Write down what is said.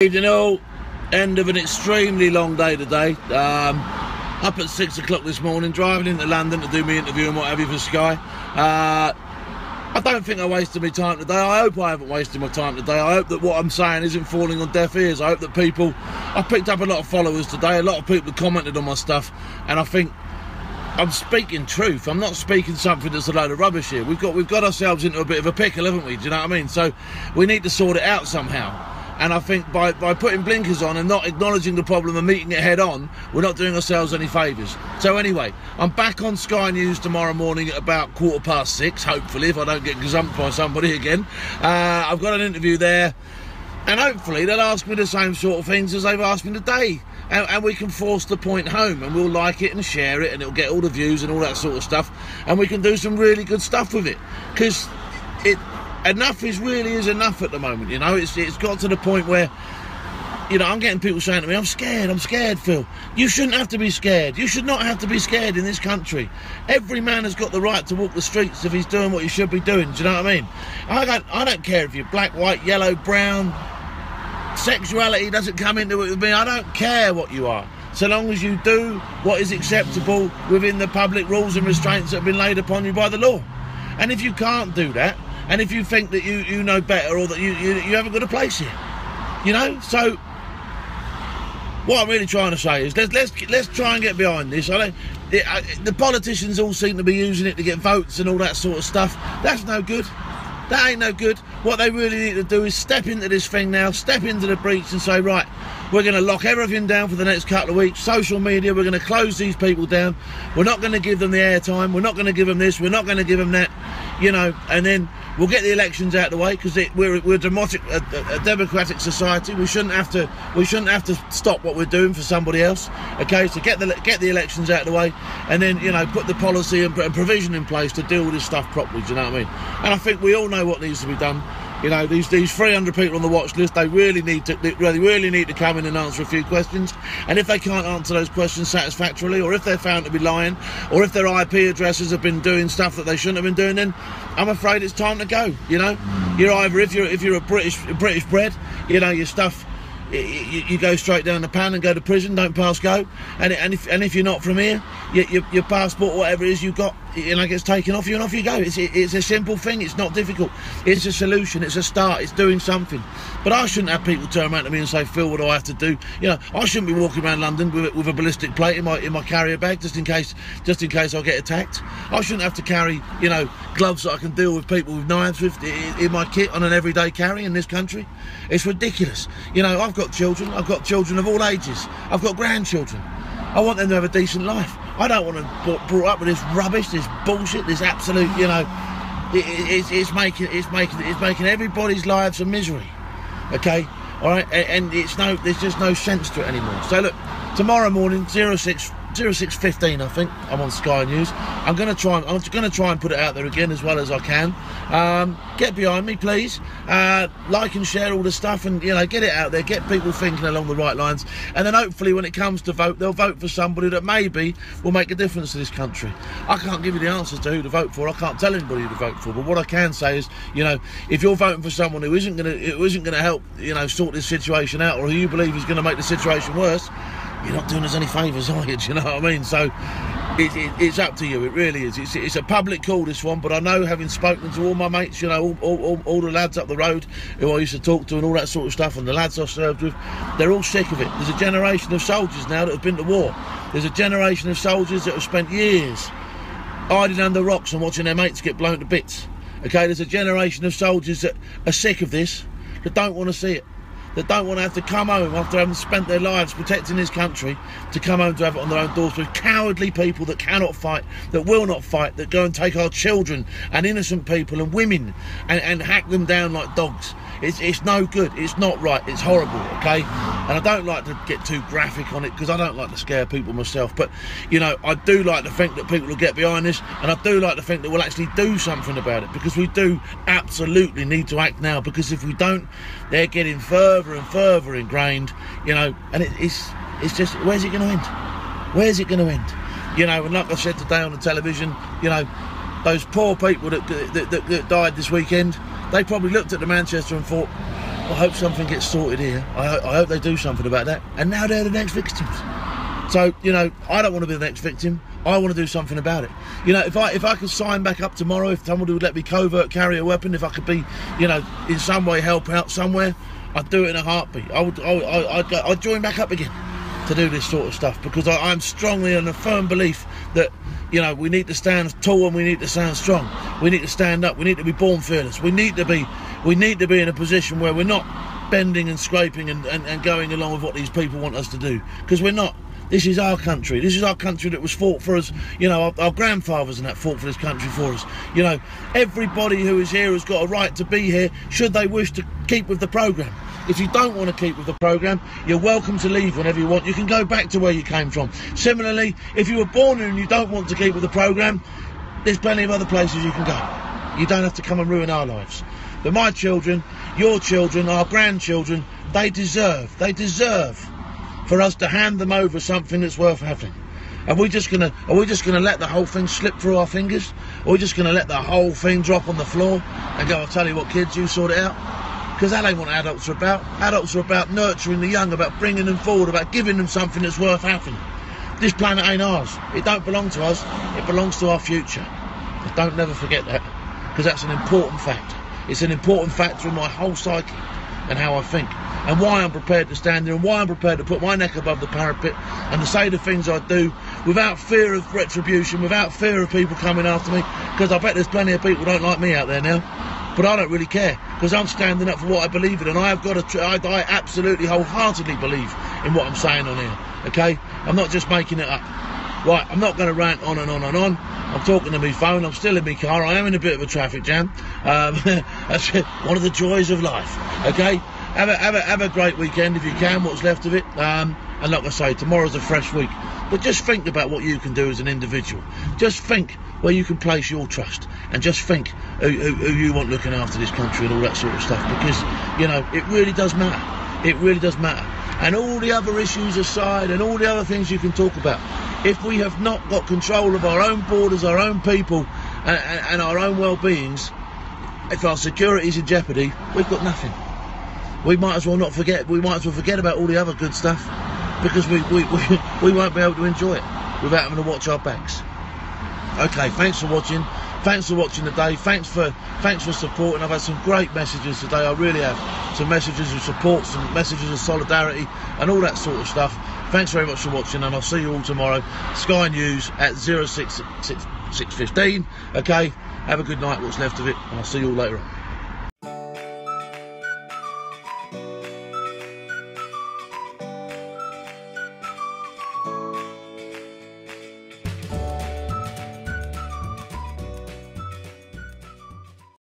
Evening all, end of an extremely long day today. Up at 6 o'clock this morning, driving into London to do my interview and what have you for Sky. I don't think I wasted my time today. I hope I haven't wasted my time today. I hope that what I'm saying isn't falling on deaf ears. I hope that I've picked up a lot of followers today. A lot of people have commented on my stuff, and I think I'm speaking truth. I'm not speaking something that's a load of rubbish here. We've got ourselves into a bit of a pickle, haven't we? Do you know what I mean? So we need to sort it out somehow. And I think by putting blinkers on and not acknowledging the problem and meeting it head on, we're not doing ourselves any favours. So anyway, I'm back on Sky News tomorrow morning at about 6:15, hopefully, if I don't get gazumped by somebody again. I've got an interview there, and hopefully they'll ask me the same sort of things as they've asked me today. And we can force the point home, and we'll like it and share it, and it'll get all the views and all that sort of stuff, and we can do some really good stuff with it. Because enough really is enough at the moment, you know. It's got to the point where, you know, I'm getting people saying to me, I'm scared, Phil. You shouldn't have to be scared. You should not have to be scared in this country. Every man has got the right to walk the streets if he's doing what he should be doing. Do you know what I mean? I don't care if you're black, white, yellow, brown. Sexuality doesn't come into it with me. I don't care what you are, so long as you do what is acceptable within the public rules and restraints that have been laid upon you by the law. And if you can't do that, and if you think that you know better, or that you haven't got a place here, you know. So what I'm really trying to say is let's try and get behind this. The politicians all seem to be using it to get votes and all that sort of stuff. That's no good. That ain't no good. What they really need to do is step into this thing now, step into the breach and say, right, we're going to lock everything down for the next couple of weeks. Social media, we're going to close these people down. We're not going to give them the airtime. We're not going to give them this. We're not going to give them that, you know. And then we'll get the elections out of the way, because we're a democratic society. We shouldn't have to stop what we're doing for somebody else. Okay, so get the elections out of the way, and then, you know, put the policy and provision in place to deal with this stuff properly. Do you know what I mean? And I think we all know what needs to be done. You know, these 300 people on the watch list, they really need to come in and answer a few questions. And if they can't answer those questions satisfactorily, or if they're found to be lying, or if their IP addresses have been doing stuff that they shouldn't have been doing, then I'm afraid it's time to go. You know, you're either, if you're a British bred, you know, your stuff, you go straight down the pan and go to prison, don't pass go. And if you're not from here, your passport, whatever it is you've got, you know, gets taken off you, and off you go. It's a simple thing. It's not difficult. It's a solution. It's a start. It's doing something. But I shouldn't have people turn around to me and say, Phil, what do I have to do? You know, I shouldn't be walking around London with a ballistic plate in my carrier bag just in case I get attacked. I shouldn't have to carry, you know, gloves that I can deal with people with knives with in my kit on an everyday carry in this country. It's ridiculous. You know, I've got children. I've got children of all ages. I've got grandchildren. I want them to have a decent life. I don't want to be brought up with this rubbish, this bullshit, this absolute, you know, it's making everybody's lives a misery. Okay, all right, and there's just no sense to it anymore. So look, tomorrow morning, 6:15, I think, I'm on Sky News. I'm going to try and put it out there again as well as I can. Get behind me, please. Like and share all the stuff, and, you know, get it out there. Get people thinking along the right lines, and then hopefully when it comes to vote, they'll vote for somebody that maybe will make a difference to this country. I can't give you the answers to who to vote for. I can't tell anybody who to vote for. But what I can say is, you know, if you're voting for someone who isn't going to help, you know, sort this situation out, or who you believe is going to make the situation worse, you're not doing us any favours, are you? Do you know what I mean? So it's up to you. It really is. It's a public call, this one, but I know, having spoken to all my mates, you know, all the lads up the road who I used to talk to and all that sort of stuff, and the lads I served with, they're all sick of it. There's a generation of soldiers now that have been to war. There's a generation of soldiers that have spent years hiding under rocks and watching their mates get blown to bits. Okay, there's a generation of soldiers that are sick of this, that don't want to see it, that don't want to have to come home after having spent their lives protecting this country, to come home to have it on their own doorstep. Cowardly people that cannot fight, that will not fight, that go and take our children and innocent people and women and hack them down like dogs. It's no good. It's not right. It's horrible, okay? And I don't like to get too graphic on it, because I don't like to scare people myself. But, you know, I do like to think that people will get behind this, and I do like to think that we'll actually do something about it, because we do absolutely need to act now. Because if we don't, they're getting further and further ingrained, you know, and it's just, where's it going to end? Where's it going to end? You know, and like I said today on the television, you know, those poor people that died this weekend, they probably looked at the Manchester and thought, I hope something gets sorted here. I hope they do something about that. And now they're the next victims. So, you know, I don't want to be the next victim. I want to do something about it. You know, if I could sign back up tomorrow, if somebody would let me covert carry a weapon, if I could be, you know, in some way help out somewhere, I'd do it in a heartbeat. I'd join back up again to do this sort of stuff, because I'm strongly in a firm belief that, you know, we need to stand tall and we need to stand strong. We need to stand up. We need to be born fearless. We need to be in a position where we're not bending and scraping and going along with what these people want us to do, because we're not. This is our country. This is our country that was fought for us. You know, our grandfathers and that fought for this country for us. You know, everybody who is here has got a right to be here, should they wish to keep with the programme. If you don't want to keep with the programme, you're welcome to leave whenever you want. You can go back to where you came from. Similarly, if you were born here and you don't want to keep with the programme, there's plenty of other places you can go. You don't have to come and ruin our lives. But my children, your children, our grandchildren, they deserve for us to hand them over something that's worth having. Are we just gonna let the whole thing slip through our fingers? Or are we just gonna let the whole thing drop on the floor and go, I'll tell you what, kids, you sort it out? Because that ain't what adults are about. Adults are about nurturing the young, about bringing them forward, about giving them something that's worth having. This planet ain't ours. It don't belong to us. It belongs to our future. But don't never forget that, because that's an important factor. It's an important factor in my whole psyche and how I think, and why I'm prepared to stand there, and why I'm prepared to put my neck above the parapet and to say the things I do without fear of retribution, without fear of people coming after me, because I bet there's plenty of people who don't like me out there now. But I don't really care, because I'm standing up for what I believe in, and I absolutely wholeheartedly believe in what I'm saying on here, okay? I'm not just making it up. Right, I'm not going to rant on and on and on. I'm talking to my phone, I'm still in my car, I am in a bit of a traffic jam. That's one of the joys of life, okay? Have a great weekend if you can, what's left of it. And like I say, tomorrow's a fresh week. But just think about what you can do as an individual. Just think where you can place your trust, and just think who you want looking after this country and all that sort of stuff, because, you know, it really does matter. It really does matter. And all the other issues aside, and all the other things you can talk about, if we have not got control of our own borders, our own people, and our own well-beings, if our security is in jeopardy, we've got nothing. We might as well not forget. We might as well forget about all the other good stuff, because we won't be able to enjoy it without having to watch our backs. Okay, thanks for watching. Thanks for watching today. Thanks for supporting. I've had some great messages today. I really have. Some messages of support, some messages of solidarity, and all that sort of stuff. Thanks very much for watching, and I'll see you all tomorrow. Sky News at 6:15. Okay, have a good night, what's left of it, and I'll see you all later on.